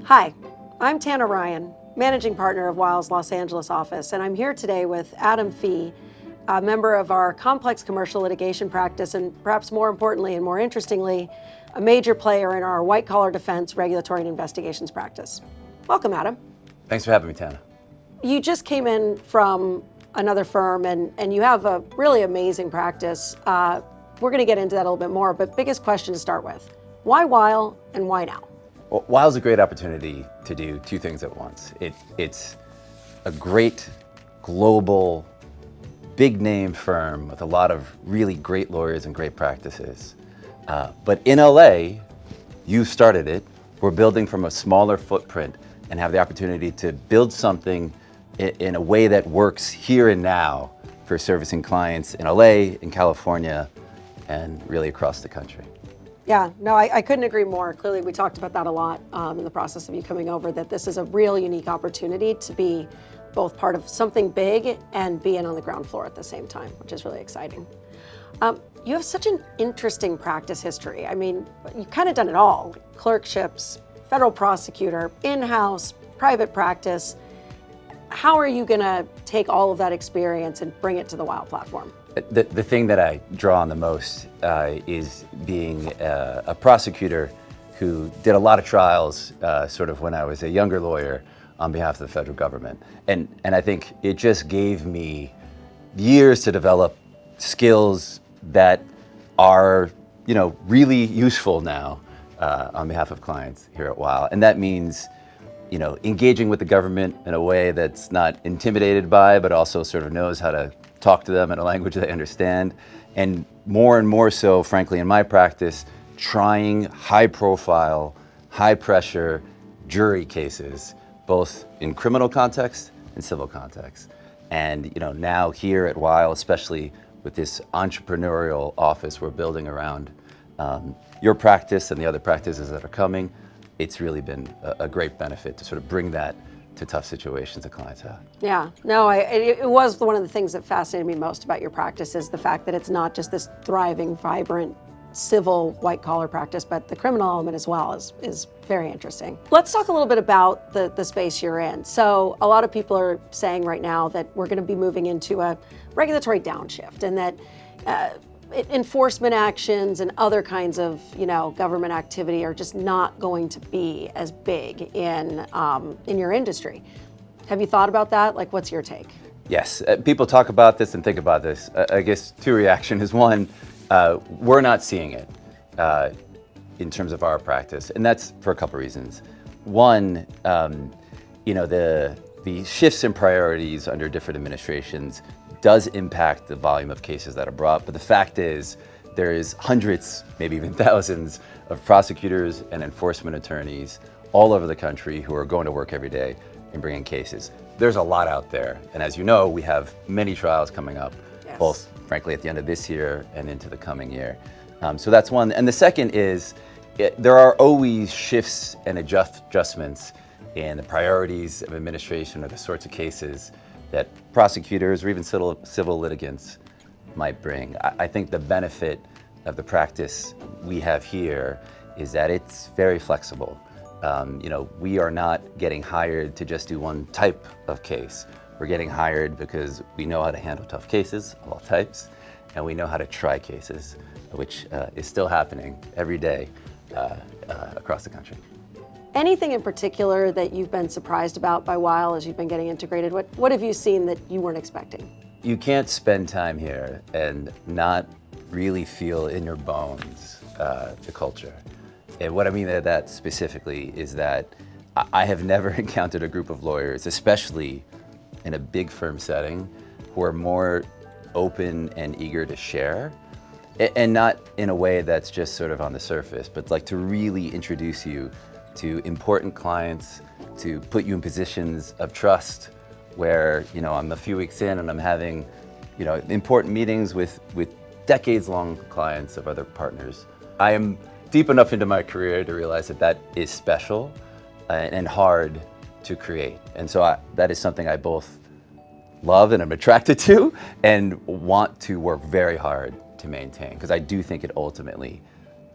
Hi, I'm Tana Ryan, Managing Partner of Weil's Los Angeles office, and I'm here today with Adam Fee, a member of our complex commercial litigation practice, and perhaps more importantly and more interestingly, a major player in our white-collar defense regulatory and investigations practice. Welcome, Adam. Thanks for having me, Tana. You just came in from another firm, and you have a really amazing practice. We're going to get into that a little bit more, but biggest question to start with, why Weil and why now? Well, Weil's a great opportunity to do two things at once. It's a great global, big name firm with a lot of really great lawyers and great practices. But in LA, you started it. We're building from a smaller footprint and have the opportunity to build something in a way that works here and now for servicing clients in LA, in California, and really across the country. Yeah, no, I couldn't agree more. Clearly, we talked about that a lot in the process of you coming over, that this is a real unique opportunity to be both part of something big and be in on the ground floor at the same time, which is really exciting. You have such an interesting practice history. I mean, you've kind of done it all. Clerkships, federal prosecutor, in-house, private practice. How are you gonna take all of that experience and bring it to the Weil platform? The thing that I draw on the most is being a prosecutor who did a lot of trials sort of when I was a younger lawyer on behalf of the federal government. And I think it just gave me years to develop skills that are, really useful now on behalf of clients here at Weil. And that means, engaging with the government in a way that's not intimidated by, but also sort of knows how to talk to them in a language they understand. And more so, frankly, in my practice, trying high profile, high pressure jury cases, both in criminal context and civil context. And now here at Weil, especially with this entrepreneurial office we're building around your practice and the other practices that are coming, it's really been a great benefit to sort of bring that to tough situations that clients have. Yeah, no, it was one of the things that fascinated me most about your practice is the fact that it's not just this thriving, vibrant, civil white-collar practice, but the criminal element as well is very interesting. Let's talk a little bit about the space you're in. So a lot of people are saying right now that we're going to be moving into a regulatory downshift, and that enforcement actions and other kinds of government activity are just not going to be as big in your industry. Have you thought about that? Like, what's your take? Yes, people talk about this and think about this. I guess two reactions. One, we're not seeing it in terms of our practice, and that's for a couple reasons. One, the shifts in priorities under different administrations does impact the volume of cases that are brought, but the fact is there is hundreds, maybe even thousands of prosecutors and enforcement attorneys all over the country who are going to work every day and bringing cases. There's a lot out there, and as you know, we have many trials coming up, yes, both frankly at the end of this year and into the coming year. So that's one. And the second is there are always shifts and adjustments in the priorities of administration or the sorts of cases that prosecutors or even civil litigants might bring. I think the benefit of the practice we have here is that it's very flexible. We are not getting hired to just do one type of case. We're getting hired because we know how to handle tough cases of all types, and we know how to try cases, which is still happening every day across the country. Anything in particular that you've been surprised about by Weil as you've been getting integrated? What have you seen that you weren't expecting? You can't spend time here and not really feel in your bones the culture. And what I mean by that specifically is that I have never encountered a group of lawyers, especially in a big firm setting, who are more open and eager to share. And not in a way that's just sort of on the surface, but like to really introduce you to important clients, to put you in positions of trust where, I'm a few weeks in and I'm having, important meetings with decades-long clients of other partners. I am deep enough into my career to realize that is special and hard to create. And so that is something I both love and I'm attracted to and want to work very hard to maintain, because I do think it ultimately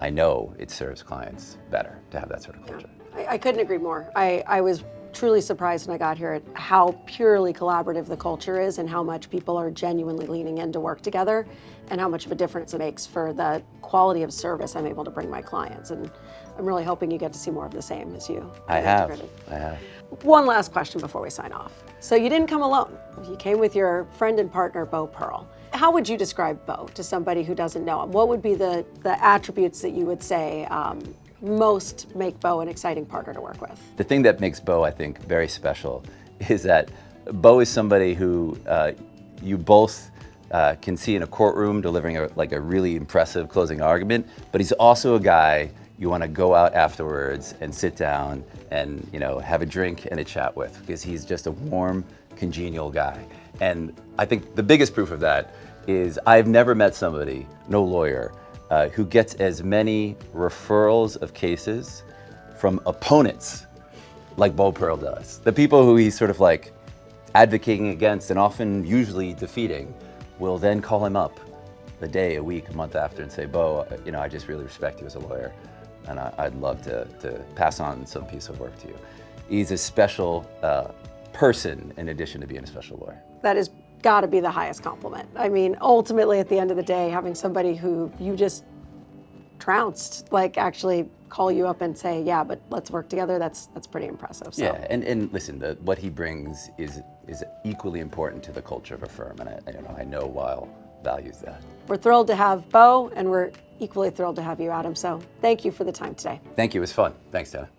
I know it serves clients better to have that sort of culture. I couldn't agree more. I was truly surprised when I got here at how purely collaborative the culture is and how much people are genuinely leaning in to work together and how much of a difference it makes for the quality of service I'm able to bring my clients. And I'm really hoping you get to see more of the same as you. I have. One last question before we sign off. So you didn't come alone. You came with your friend and partner, Beau Pearl. How would you describe Beau to somebody who doesn't know him? What would be the attributes that you would say most make Beau an exciting partner to work with? The thing that makes Beau, I think, very special is that Beau is somebody who you both can see in a courtroom delivering a really impressive closing argument, but he's also a guy you want to go out afterwards and sit down and have a drink and a chat with, because he's just a warm, congenial guy. And I think the biggest proof of that is I've never met somebody, no lawyer, who gets as many referrals of cases from opponents like Beau Pearl does. The people who he's sort of like advocating against and often usually defeating will then call him up a day, a week, a month after and say, Beau, I just really respect you as a lawyer, and I'd love to pass on some piece of work to you. He's a special person in addition to being a special lawyer. That has got to be the highest compliment. I mean, ultimately, at the end of the day, having somebody who you just trounced, like actually call you up and say, yeah, but let's work together, that's pretty impressive. So. Yeah, and listen, what he brings is equally important to the culture of a firm, and I know Weil values that. We're thrilled to have Beau, and we're equally thrilled to have you, Adam. So thank you for the time today. Thank you, it was fun. Thanks, Tana.